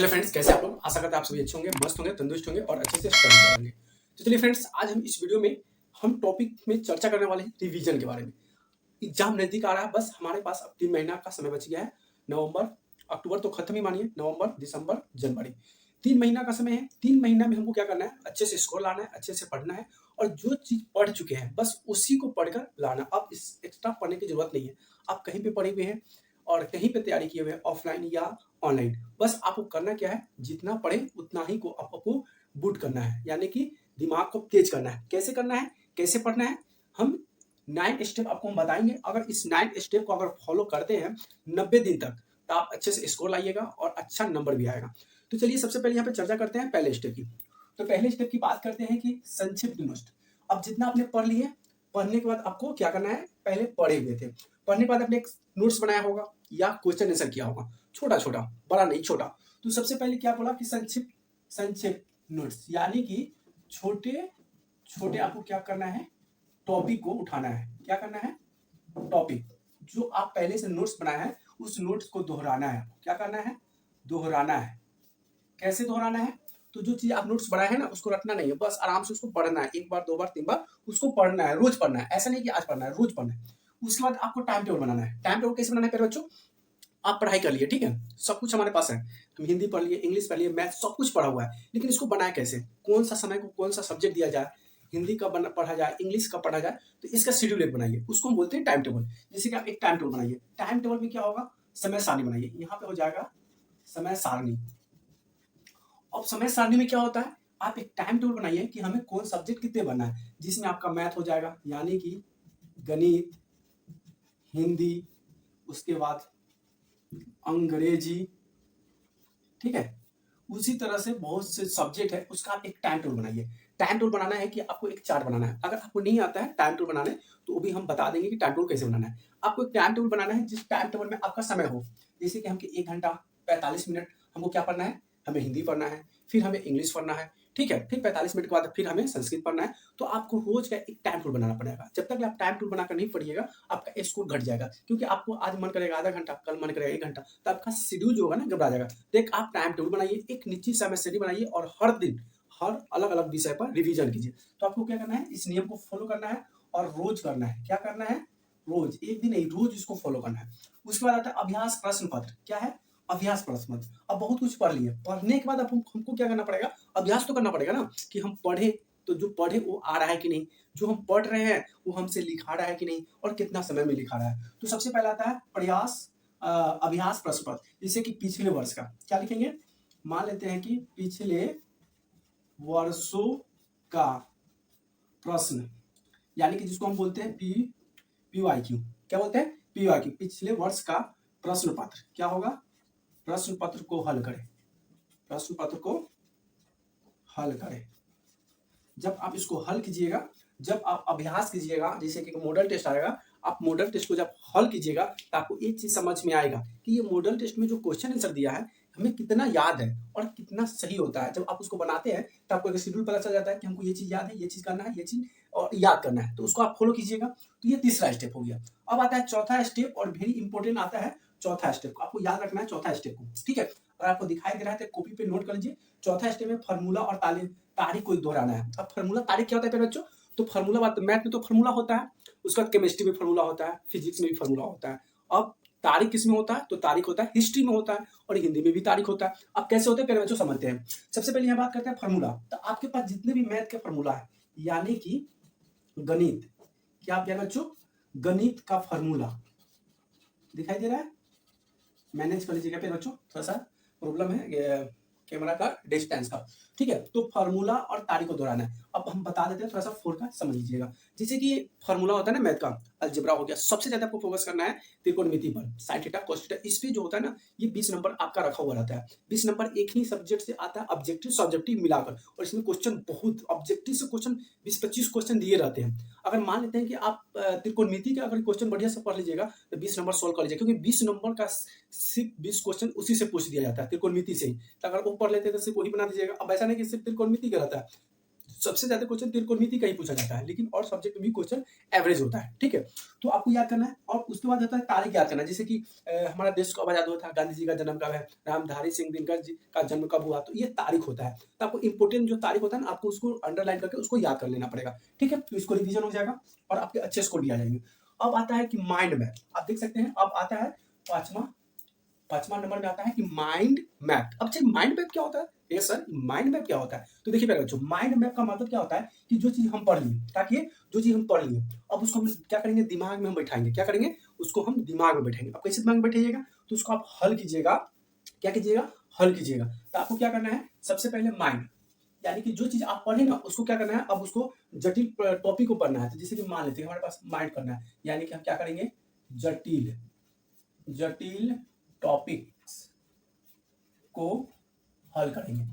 Hello friends, कैसे आप लोग? आशा करते हैं आप सभी अच्छे होंगे, मस्त होंगे, तंदुरुस्त होंगे और अच्छे से स्टडी करेंगे। तो चलिए फ्रेंड्स, आज हम इस वीडियो में हम टॉपिक में चर्चा करने वाले हैं रिवीजन के बारे में। एग्जाम नजदीक आ रहा है, बस हमारे पास अब 3 महीना का समय बच गया है। नवंबर, अक्टूबर तो खत्म ही मानिए, नवंबर, दिसंबर, जनवरी, 3 महीना का समय है। 3 महीना में हमको क्या करना है? अच्छे से स्कोर लाना है, अच्छे से पढ़ना है और जो चीज पढ़ चुके हैं बस उसी को पढ़कर लाना। अब इस एक्स्ट्रा पढ़ने की जरूरत नहीं है। आप कहीं पे पढ़े हुए हैं और कहीं पे तैयारी किए हुए हैं, ऑफलाइन या ऑनलाइन, बस आपको करना क्या है? जितना पढ़े उतना ही को आपको बूट करना है, यानी कि दिमाग को तेज करना है। कैसे करना है, कैसे पढ़ना है, हम 9 स्टेप आपको हम बताएंगे। अगर इस 9 स्टेप को अगर फॉलो करते हैं 90 दिन तक, तो आप अच्छे से स्कोर लाइएगा और अच्छा नंबर भी आएगा। तो चलिए सबसे पहले यहाँ पे चर्चा करते हैं पहले स्टेप की। तो पहले स्टेप की बात करते हैं कि संक्षिप्त नोट्स। अब जितना आपने पढ़ लिए, पढ़ने के बाद आपको क्या करना है? पहले पढ़े हुए थे, पढ़ने के बाद आपने एक नोट्स बनाया होगा या क्वेश्चन आंसर किया होगा, छोटा छोटा, बड़ा नहीं, छोटा। तो सबसे पहले क्या बोला कि संक्षिप्त संक्षिप्त नोट्स, यानी कि छोटे छोटे आपको क्या करना है? टॉपिक को उठाना है। क्या करना है? टॉपिक जो आप पहले से नोट्स बनाया है उस नोट्स को दोहराना है। क्या करना है? दोहराना है। कैसे दोहराना है? तो जो चीज आप नोट्स बनाए हैं ना, उसको रखना नहीं है, बस आराम से उसको पढ़ना है। एक बार, दो बार, तीन बार उसको पढ़ना है, रोज पढ़ना है। ऐसा नहीं कि आज पढ़ना है, रोज पढ़ना है। उसके बाद आपको टाइम टेबल बनाना है। टाइम टेबल कैसे बनाना है प्यारे बच्चों? आप पढ़ाई कर लिए, ठीक है, सब कुछ हमारे पास है, हम हिंदी पढ़ लिए, इंग्लिश पढ़ लिए, मैथ सब कुछ पढ़ा हुआ है, लेकिन इसको बनाए कैसे? कौन सा समय को कौन सा सब्जेक्ट दिया जाए, हिंदी का पढ़ा जाए, इंग्लिश का पढ़ा जाए, तो इसका शेड्यूल एक बनाइए, उसको हम बोलते हैं टाइम टेबल। जैसे कि आप एक टाइम टेबल बनाइए। टाइम टेबल में क्या होगा? समय सारणी बनाइए। यहाँ पे हो जाएगा समय सारणी। अब समय सारणी में क्या होता है? आप एक टाइम टेबल बनाइए कि हमें कौन सब्जेक्ट कितने बनना है, जिसमें आपका मैथ हो जाएगा, यानी कि गणित, हिंदी, उसके बाद अंग्रेजी, ठीक है। उसी तरह से बहुत से सब्जेक्ट है, उसका आप एक टाइम टेबल बनाइए। टाइम टेबल बनाना है कि आपको एक चार्ट बनाना है। अगर आपको नहीं आता है टाइम टेबल बनाने, तो वो भी हम बता देंगे कि टाइम टेबल कैसे बनाना है। आपको एक टाइम टेबल बनाना है जिस टाइम टेबल में आपका समय हो। जैसे कि हमको 1 घंटा 45 मिनट हमको क्या पढ़ना है? हमें हिंदी पढ़ना है, फिर हमें इंग्लिश पढ़ना है, ठीक है, फिर 45 मिनट के बाद फिर हमें संस्कृत पढ़ना है। तो आपको रोज का एक टाइम टेबल बनाना पड़ेगा। जब तक आप टाइम टेबल बनाकर नहीं पढ़िएगा, आपका स्कोर घट जाएगा, क्योंकि आपको आज मन करेगा आधा घंटा, कल मन करेगा 1 घंटा, तो आपका शेड्यूल जो होगा ना गड़बड़ा जाएगा। तो एक आप टाइम टेबल बनाइए, एक निश्चित समय सारणी बनाइए और हर दिन हर अलग अलग विषय पर रिवीजन कीजिए। तो आपको क्या करना है? इस नियम को फॉलो करना है और रोज करना है। क्या करना है? रोज, एक दिन नहीं, रोज इसको फॉलो करना है। उसके बाद आता है अभ्यास प्रश्न पत्र। क्या है? अभ्यास प्रश्न पत्र। अब बहुत कुछ पढ़ लिए, पढ़ने के बाद अब हमको क्या करना पड़ेगा? अभ्यास तो करना पड़ेगा ना, कि हम पढ़े तो जो पढ़े वो आ रहा है कि नहीं, जो हम पढ़ रहे हैं वो हमसे लिखा रहा है कि नहीं, और कितना समय में लिखा रहा है। तो सबसे पहला आता है प्रयास अभ्यास प्रश्न पत्र। जैसे कि पिछले वर्ष का क्या लिखेंगे? मान लेते हैं कि पिछले वर्षों का प्रश्न, यानी कि जिसको हम बोलते हैं पीवाईक्यू। क्या बोलते हैं? पीवाईक्यू, पिछले वर्ष का प्रश्न पत्र। क्या होगा? प्रश्न पत्र को हल करें। प्रश्न पत्र को हल करें। जब आप इसको हल कीजिएगा, जब आप अभ्यास कीजिएगा, जैसे कि मॉडल टेस्ट आएगा, आप मॉडल टेस्ट को जब हल कीजिएगा तो आपको एक चीज समझ में आएगा कि ये मॉडल टेस्ट में जो क्वेश्चन आंसर दिया है हमें कितना याद है और कितना सही होता है। जब आप उसको बनाते हैं तो आपको एक शेड्यूल पता चल जाता है कि हमको ये चीज याद है, ये चीज करना है, ये चीज और याद करना है, तो उसको आप फॉलो कीजिएगा। तो ये तीसरा स्टेप हो गया। अब आता है चौथा स्टेप, और वेरी इंपॉर्टेंट आता है चौथा स्टेप। आपको याद रखना है चौथा स्टेप को, ठीक है। अगर आपको दिखाई दे रहा है तो कॉपी पे नोट कर लीजिए। चौथा स्टेप में फार्मूला और तारीख को दोहराना है। अब फार्मूला तारीख क्या होता है प्यारे बच्चों? तो फार्मूला बात, मैथ में तो फार्मूला होता है, उसका केमिस्ट्री में फार्मूला होता है, फिजिक्स में भी फार्मूला होता है। अब तारीख किस में होता है? तो तारीख होता है हिस्ट्री में होता है, और हिंदी में भी तारीख होता है। अब कैसे होते हैं प्यारे बच्चों, समझते हैं। सबसे पहले यहाँ बात करते हैं फार्मूला। तो आपके पास जितने भी मैथ के फार्मूला है, यानी कि गणित, क्या प्यारे बच्चों? गणित का फार्मूला दिखाई दे रहा है? मैनेज कर लीजिएगा प्यारे बच्चों, थोड़ा सा प्रॉब्लम है कैमरा का डिस्टेंस का, ठीक है। तो फार्मूला और तारीख को दोहराना है। अब हम बता देते हैं, थोड़ा सा फोर का समझ लीजिएगा। जैसे कि फार्मूला होता है ना मैथ का, अलजेब्रा हो गया, सबसे ज्यादा आपको फोकस करना है त्रिकोणमिति पर, साइन थीटा कॉस थीटा। इस पे जो होता है ना, ये 20 नंबर आपका रखा हुआ रहता है। 20 नंबर एक ही सब्जेक्ट से आता है, ऑब्जेक्टिव सब्जेक्टिव मिलाकर, और इसमें क्वेश्चन बहुत ऑब्जेक्टिव से क्वेश्चन 20-25 क्वेश्चन दिए रहते हैं। अगर मान लेते हैं कि आप त्रिकोणमिति का अगर क्वेश्चन बढ़िया से पढ़ लीजिएगा तो 20 नंबर सोल्व कर लीजिएगा, क्योंकि 20 नंबर का सिर्फ 20 क्वेश्चन उसी से पूछ दिया जाता है, त्रिकोणमिति से ही। तो अगर वो पढ़ लेते हैं तो सिर्फ वही बना दीजिएगा। अब ऐसा नहीं कि सिर्फ त्रिकोणमिति का रहता है, सबसे ज़्यादा क्वेश्चन त्रिकोणमिति का ही पूछा जाता है, लेकिन और सब्जेक्ट में भी क्वेश्चन एवरेज होता है, ठीक है? तो आपको याद करना है और उसके बाद होता है तारीख याद करना, जैसे कि हमारा देश कब आज़ाद हुआ था, गांधी जी का जन्म कब है, रामधारी सिंह दिनकर जी का जन्म कब हुआ, तो ये तारीख होता है। तो आपको इंपॉर्टेंट जो तारीख होता है ना, आपको उसको अंडरलाइन करके उसको याद कर लेना पड़ेगा, ठीक है? तो इसको रिवीजन हो जाएगा और आपके अच्छे स्कोर भी आ जाएंगे। अब आता है कि माइंड मैप, आप देख सकते हैं, अब आता है पांचवा नंबर में आता है कि माइंड मैप। अब चलिए माइंड मैप क्या होता है? ये सर माइंड मैप क्या होता है? तो देखिए प्यारे बच्चों, माइंड मैप का मतलब क्या होता है कि जो चीज हम पढ़ लिए, ताकि जो चीज हम पढ़ लिए अब उसको हम क्या करेंगे, दिमाग में हम बैठाएंगे। क्या करेंगे? उसको हम दिमाग में बैठाएंगे। अब कैसे दिमाग में बैठाइएगा? तो उसको आप हल कीजिएगा। क्या कीजिएगा? हल कीजिएगा। तो आपको क्या करना है, सबसे पहले माइंड, यानी कि जो चीज आप पढ़े ना उसको क्या करना है, अब उसको जटिल टॉपिक को पढ़ना है। तो जैसे कि मान लेते हैं हमारे पास माइंड करना है, यानी कि हम क्या करेंगे, जटिल जटिल टॉपिक्स को हल करेंगे।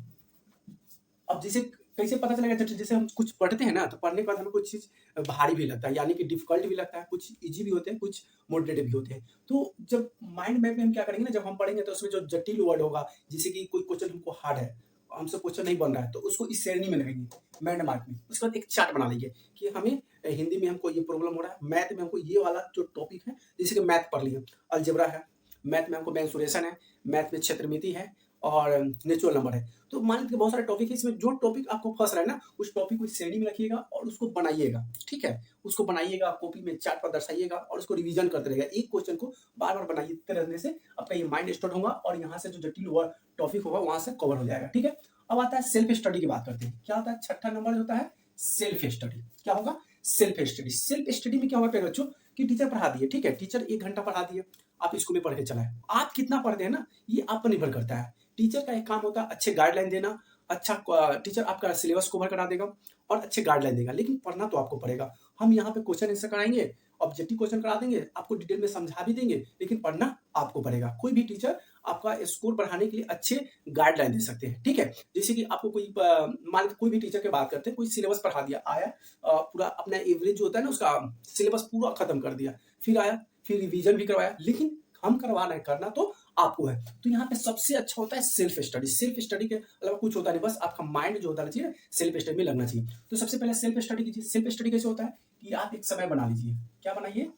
अब जैसे कैसे पता चलेगा, जैसे हम कुछ पढ़ते हैं ना, तो पढ़ने के बाद हमें कुछ चीज भारी भी लगता है, यानी कि डिफिकल्ट भी लगता है, कुछ इजी भी होते हैं, कुछ मॉडरेट भी होते हैं। तो जब माइंड मैप में हम क्या करेंगे ना, जब हम पढ़ेंगे तो उसमें जो जटिल वर्ड होगा, जैसे कि कोई क्वेश्चन हमको हार्ड है, हमसे क्वेश्चन नहीं बन रहा है, तो उसको इस श्रेणी में लगेंगे, माइंड मार्क में। उसके बाद एक चार्ट बना लीजिए कि हमें हिंदी में हमको ये प्रॉब्लम हो रहा है, मैथ में हमको ये वाला जो टॉपिक है, जैसे कि मैथ पढ़ लिए, अलजेब्रा है, मैथ में हमको मेंसुरेशन है, मैथ में क्षेत्रमिति है और नेचुरल नंबर है। तो मान लीजिए बहुत सारे टॉपिक है, इसमें जो टॉपिक आपको फंस रहा है ना, उस टॉपिक को श्रेणी में रखिएगा और उसको बनाइएगा, ठीक है? उसको बनाइएगा, कॉपी में चार्ट पर दर्शाइएगा और उसको रिवीजन करते रहिएगा। एक क्वेश्चन को बार बार बनाते रहने से आपका ये माइंड स्टोर होगा और यहाँ से जो जटिल टॉपिक होगा वहां से कवर हो जाएगा, ठीक है? अब आता है सेल्फ स्टडी की बात करते हैं। क्या होता है? छठा नंबर होता है सेल्फ स्टडी। क्या होगा? Self study. सेल्फ स्टडी में क्या होगा बच्चों कि टीचर पढ़ा दिए, ठीक है, टीचर 1 घंटा पढ़ा दिए, आप स्कूल में पढ़ के चलाए, आप कितना पढ़ते हैं ना, ये आप पर निर्भर करता है। टीचर का एक काम होता है अच्छे गाइडलाइन देना, अच्छा टीचर आपका सिलेबस कवर करा देगा और अच्छे गाइडलाइन देगा, लेकिन पढ़ना तो आपको पड़ेगा। हम यहाँ पे क्वेश्चन आंसर कराएंगे, ऑब्जेक्टिव क्वेश्चन करा देंगे, आपको डिटेल में समझा भी देंगे, लेकिन पढ़ना आपको पड़ेगा। कोई भी टीचर आपका स्कोर बढ़ाने के लिए अच्छे गाइडलाइन दे सकते हैं, ठीक है? जैसे कि आपको कोई मान लीजिए कोई भी टीचर की बात करते हैं, कोई सिलेबस पढ़ा दिया, आया पूरा अपना एवरेज जो होता है ना उसका सिलेबस पूरा खत्म कर दिया, फिर आया, फिर रिवीजन भी करवाया, लेकिन हम करवाना है, करना तो आपको है। तो यहाँ पे सबसे अच्छा होता है सेल्फ स्टडी। सेल्फ स्टडी के अलावा कुछ होता नहीं, बस आपका माइंड जो होता चाहिए सेल्फ स्टडी में लगना चाहिए। तो सबसे पहले सेल्फ स्टडी कीजिए। सेल्फ स्टडी कैसे होता है कि आप एक समय बना लीजिए। क्या बनाइए?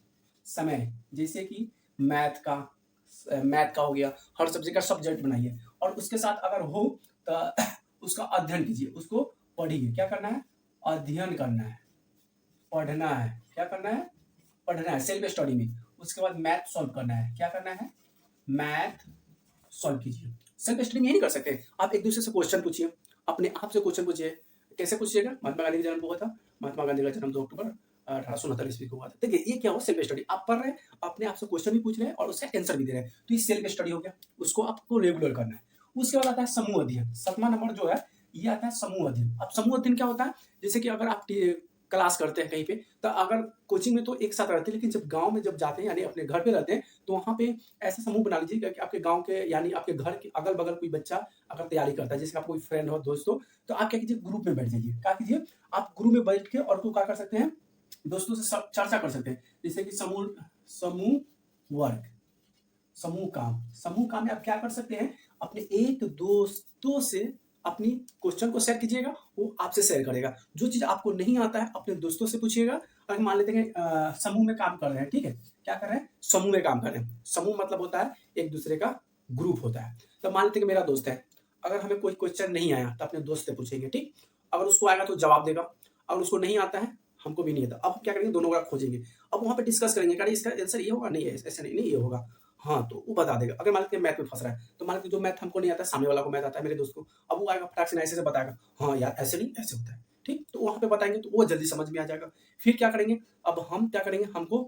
समय। जैसे कि मैथ का हो गया, हर सब्जेक्ट का सब्जेक्ट बनाइए और उसके साथ अगर हो तो उसका अध्ययन कीजिए, उसको पढ़िए। क्या करना है? अध्ययन करना है, पढ़ना है। क्या करना है? पढ़ना है सेल्फ स्टडी में। उसके बाद मैथ सॉल्व करना है। क्या करना है? मैथ सॉल्व कीजिए। सेल्फ स्टडी में ये नहीं कर सकते, आप एक दूसरे से क्वेश्चन पूछिए, अपने आप से क्वेश्चन पूछिए। कैसे पूछिएगा? महात्मा गांधी का जन्म हुआ था, महात्मा गांधी का जन्म 2 अक्टूबर 1869 ईस्वी को हुआ था। देखिए ये क्या हुआ? Self study. आप पढ़ रहे हैं, अपने आप से क्वेश्चन भी पूछ रहे हैं और उसका आंसर भी दे रहे हैं, तो ये सेल्फ स्टडी हो गया। उसको आपको रेगुलर करना है। उसके बाद आता है समूह अध्ययन। 7वां नंबर जो है ये आता है समूह अध्ययन। अब समूह अध्ययन क्या होता है? जैसे कि अगर आप क्लास करते हैं कहीं पे, तो अगर कोचिंग में तो एक साथ रहते हैं, लेकिन जब गांव में जब जाते हैं यानी अपने घर पे रहते हैं, तो वहां पे ऐसा समूह बना लीजिए कि आपके गांव के यानी आपके घर के अगल बगल कोई बच्चा अगर तैयारी करता है, जैसे आपका कोई फ्रेंड हो, दोस्त हो, तो आप क्या कीजिए, ग्रुप में बैठ जाइए। क्या कीजिए? आप ग्रुप में बैठ के और तो क्या कर सकते हैं, दोस्तों से चर्चा कर सकते हैं। जैसे कि समूह वर्क, समूह काम में आप क्या कर सकते हैं, अपने एक दोस्तों से अपनी क्वेश्चन को शेयर कीजिएगा, वो आपसे शेयर करेगा। जो चीज आपको नहीं आता है अपने दोस्तों से पूछिएगा। अगर मान लेते हैं समूह में काम कर रहे हैं, ठीक है, क्या कर रहे हैं? समूह में काम कर रहे हैं। समूह मतलब होता है एक दूसरे का ग्रुप होता है। तो मान लेते हैं कि मेरा दोस्त है, अगर हमें कोई क्वेश्चन नहीं आया तो अपने दोस्त से पूछेंगे, ठीक? अगर उसको आएगा तो जवाब देगा, अगर उसको नहीं आता है, हमको भी नहीं आता, अब हम क्या करेंगे, दोनों का खोजेंगे। अब वहां पे डिस्कस करेंगे, क्या इसका आंसर ये होगा, नहीं ऐसा नहीं ये होगा, हाँ, तो वो बता देगा। अगर मान लीजिए मैथ में फंस रहा है, तो मान लीजिए जो मैथ हमको नहीं आता, सामने वाला को मैथ आता है, मेरे दोस्त को, अब वो आएगा फटाक से ऐसे से बताएगा, हाँ यार ऐसे नहीं ऐसे होता है, ठीक? तो वहां पे बताएंगे तो वो जल्दी समझ में आ जाएगा। फिर क्या करेंगे, अब हम क्या करेंगे, हमको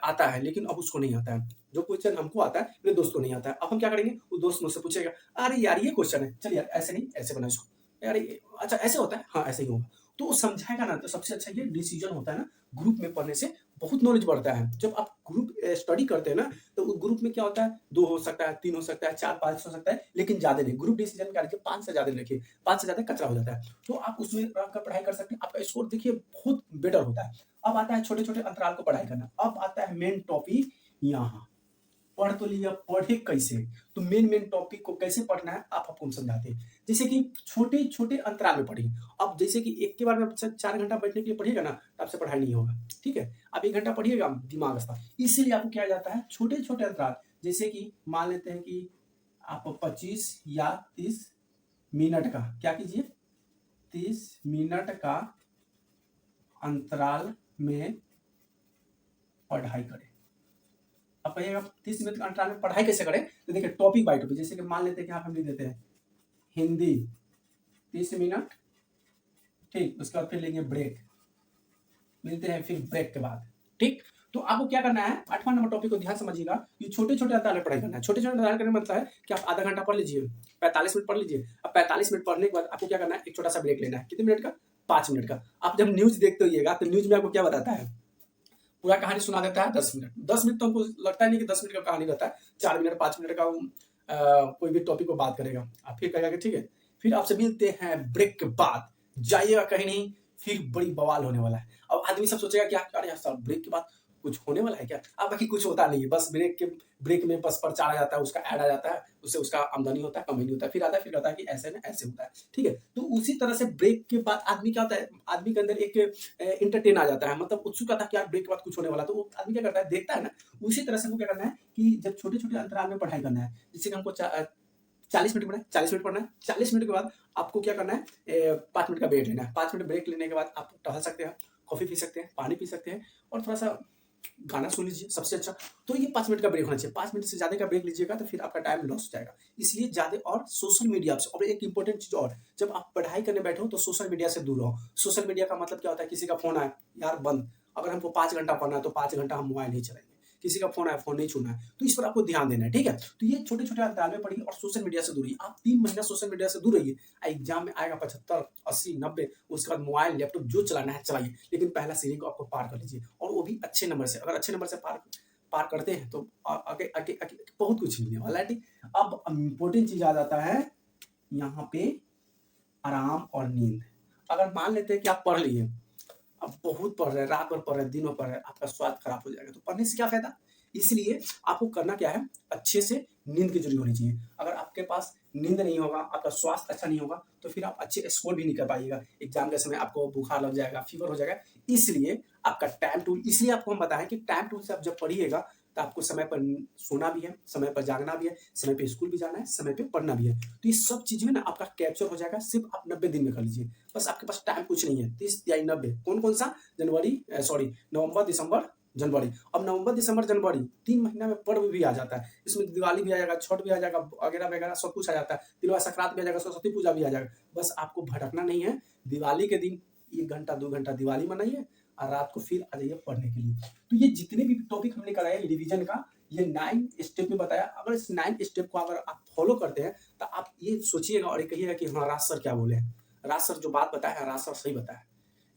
आता है लेकिन अब उसको नहीं आता है, जो क्वेश्चन हमको आता है मेरे दोस्त को नहीं आता है, अब हम क्या करेंगे, वो दोस्त मुझसे पूछेगा, अरे यार ये क्वेश्चन है, चल यार ऐसे नहीं ऐसे बना इसको, यार अच्छा ऐसे होता है, हाँ ऐसे ही होगा, तो वो समझाएगा ना। तो सबसे अच्छा ये डिसीजन होता है ना, ग्रुप में पढ़ने से बहुत नॉलेज बढ़ता है। जब आप ग्रुप स्टडी करते हैं ना, तो उस ग्रुप में क्या होता है, 2 हो सकता है, 3 हो सकता है, 4 5 हो सकता है, लेकिन ज्यादा नहीं। ग्रुप डिसीजन का लीजिए 5 से ज्यादा नहीं रखिए, 5 से ज्यादा कचरा हो जाता है। तो आप उसमें रहकर पढ़ाई कर सकते हैं, आपका स्कोर देखिए बहुत बेटर होता है। अब आता है छोटे छोटे अंतराल को पढ़ाई करना। अब आता है मेन टॉपिक यहाँ, पढ़ तो लिया, पढ़े कैसे? तो मेन टॉपिक को कैसे पढ़ना है आप आपको हम समझाते हैं। जैसे कि छोटे-छोटे अंतराल में पढ़िए। अब जैसे कि एक के बार में आप 4 घंटा बैठने के लिए पढ़िएगा ना, तो आपसे पढ़ाई नहीं होगा, ठीक है? आप 1 घंटा पढ़िएगा, दिमाग अस्ता इसीलिए आपको किया जाता है छोटे-छोटे अंतराल। जैसे कि मान लेते हैं कि आप 25 या 30 मिनट का क्या कीजिए, 30 मिनट का अंतराल में पढ़ाई करें। अब कहिएगा 30 मिनट के अंतराल में पढ़ाई कैसे करें? तो देखिए टॉपिक बाय टॉपिक, जैसे कि मान लेते हैं कि यहाँ पे हम लिख देते हैं हिंदी 30 मिनट, ठीक, उसके बाद फिर लेंगे ब्रेक, मिलते हैं फिर ब्रेक के बाद, ठीक। तो आपको क्या करना है, 8वां नंबर टॉपिक को ध्यान समझिएगा, ये छोटे-छोटे अंतराल में पढ़ाई करना है। छोटे-छोटे अंतराल करने का मतलब है कि आप आधा घंटा पढ़ लीजिए, 45 मिनट पढ़ लीजिए। अब 45 मिनट पढ़ने के बाद आपको क्या करना है, एक छोटा-सा ब्रेक लेना है। कितने मिनट का? 5 मिनट का। आप जब न्यूज़ देखते होइएगा तो न्यूज़ में आपको क्या बताता है? पूरा कहानी सुना देता है 10 मिनट। 10 मिनट तो हमको लगता ही नहीं कि 10 मिनट का कहानी रहता है। 4 मिनट 5 मिनट का वो कोई भी टॉपिक को बात करेगा। आप फिर कहेगा कि ठीक है, फिर आपसे मिलते हैं ब्रेक के बाद। जाइएगा कहीं नहीं, फिर बड़ी बवाल होने वाला है। अब आदमी सब सोचेगा कि अरे यार साहब ब्रेक के बाद कुछ होने वाला है क्या? अब बाकी कुछ होता नहीं है। बस ब्रेक में बस प्रचार आ जाता है, उसका ऐड आ जाता है, उससे उसका आमदनी होता है, कमाई होता है। फिर आता है, फिर कहता है कि ऐसे में ऐसे होता है। ठीक है? तो उसी तरह से ब्रेक के बाद आदमी क्या होता है, आदमी के अंदर एक एंटरटेन आ जाता है, मतलब उत्सुकता था कि यार ब्रेक के बाद कुछ होने वाला, तो वो आदमी क्या करता है, देखता है ना। उसी तरह से हमको क्या करना है कि जब छोटे-छोटे अंतराल में पढ़ाई करना है, जैसे कि हमको 40 मिनट पढ़ना है, 40 मिनट पढ़ना है, 40 मिनट के बाद आपको क्या करना है, 5 मिनट का ब्रेक लेना है। 5 मिनट ब्रेक लेने के बाद आप टहल सकते हैं, कॉफी पी सकते हैं, पानी पी सकते हैं और थोड़ा-सा गाना सुन लीजिए, सबसे अच्छा। तो ये 5 मिनट का ब्रेक होना चाहिए। 5 मिनट से ज़्यादा का ब्रेक लीजिएगा तो फिर आपका टाइम लॉस हो जाएगा। इसलिए ज़्यादा, और सोशल मीडिया से, और एक इंपॉर्टेंट चीज़ और, जब आप पढ़ाई करने बैठो तो सोशल मीडिया से दूर रहो। सोशल मीडिया का मतलब क्या होता है, किसी का फ़ोन आया, यार बंद। अगर हमको 5 घंटा पढ़ना है तो 5 घंटा हम मोबाइल नहीं चलाएँगे। किसी का फ़ोन आया, फ़ोन नहीं छूना है। तो इस पर आपको ध्यान देना है, ठीक है? तो ये छोटे-छोटे अंतराल में पढ़िए और सोशल मीडिया से दूर रहिए। आप 3 महीना सोशल मीडिया से दूर रहिए। एग्ज़ाम में आएगा 75, 80, 90, उसके बाद मोबाइल, लैपटॉप जो चलाना है चलाइए। लेकिन पहला सीढ़ी को आपको पार कर लीजिए, और वो भी अच्छे नंबर से। अगर अच्छे नंबर से पार करते हैं तो आगे आगे आगे बहुत कुछ मिलने वाला है, ठीक। अब इम्पोर्टेंट चीज़ आ जाता है यहाँ पे, आराम और नींद। अगर मान लेते हैं कि आप पढ़ लिए, अब बहुत पढ़ रहे हैं, रात भर पढ़ रहे हैं, दिन भर पढ़ रहे हैं, आपका स्वास्थ्य खराब हो जाएगा, तो पढ़ने से क्या फ़ायदा? इसलिए आपको करना क्या है, अच्छे से नींद की ज़रूरी होनी चाहिए। अगर आपके पास नींद नहीं होगा, आपका स्वास्थ्य अच्छा नहीं होगा, तो फिर आप अच्छे स्कोर भी नहीं कर पाइएगा। एग्ज़ाम के समय आपको बुखार लग जाएगा, फ़ीवर हो जाएगा। इसलिए आपका टाइम टूल, इसलिए आपको हम बताएँ कि टाइम टूल से आप जब पढ़िएगा, तो आपको समय पर सोना भी है, समय पर जागना भी है, समय पे स्कूल भी जाना है, समय पे पढ़ना भी है। तो ये सब चीज़ें ना आपका कैप्चर हो जाएगा, सिर्फ़ आप 90 दिन में कर लीजिए। बस आपके पास टाइम कुछ नहीं है, 30 या 90, कौन-कौन सा? नवंबर, दिसंबर, जनवरी। अब नवंबर, दिसंबर, जनवरी 3 महीना में पर्व भी आ जाता है। इसमें दिवाली भी आ जाएगा, छठ भी आ जाएगा, वगैरह-वगैरह सब कुछ आ जाता है। तिलवा संक्रांत भी आ जाएगा, सरस्वती पूजा भी आ जाएगा। बस आपको भटकना नहीं है। दिवाली के दिन 1 घंटा, 2 घंटा दिवाली मनाइए और रात को फिर आ जाइए पढ़ने के लिए। तो ये जितने भी टॉपिक हमने कराया रिवीजन का, ये 9 स्टेप में बताया। अगर इस 9 स्टेप को अगर आप फॉलो करते हैं, तो आप ये सोचिएगा और ये कहिएगा कि हाँ, राज सर क्या बोले हैं। राज सर जो बात बताया है, राज सर सही बताया है।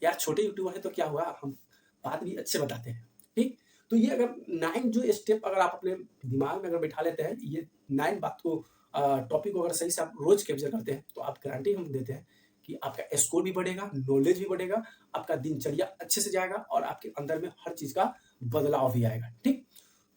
यार छोटे यूट्यूबर है तो क्या हुआ, हम बात भी अच्छे बताते हैं, ठीक? तो ये अगर 9 जो स्टेप अगर आप अपने दिमाग में अगर बैठा लेते हैं, ये 9 बात को, टॉपिक को अगर सही से आप रोज़ कैप्चर करते हैं, तो आप गारंटी हम देते हैं कि आपका स्कोर भी बढ़ेगा, नॉलेज भी बढ़ेगा, आपका दिनचर्या अच्छे से जाएगा और आपके अंदर में हर चीज़ का बदलाव भी आएगा, ठीक?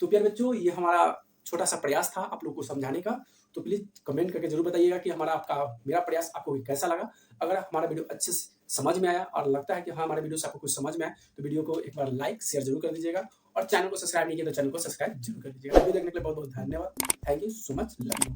तो प्यारे बच्चों, ये हमारा छोटा-सा प्रयास था आप लोगों को समझाने का। तो प्लीज़ कमेंट करके ज़रूर बताइएगा कि मेरा प्रयास आपको कैसा लगा? अगर हमारा वीडियो अच्छे से समझ में आया और लगता है कि हाँ, हमारे वीडियो से आपको कुछ समझ में आया, तो वीडियो को एक बार लाइक, शेयर ज़रूर कर दीजिएगा और चैनल को सब्सक्राइब नहीं किया तो चैनल को सब्सक्राइब ज़रूर कर दीजिएगा। वीडियो देखने के लिए बहुत-बहुत धन्यवाद। Thank you so much. Love you.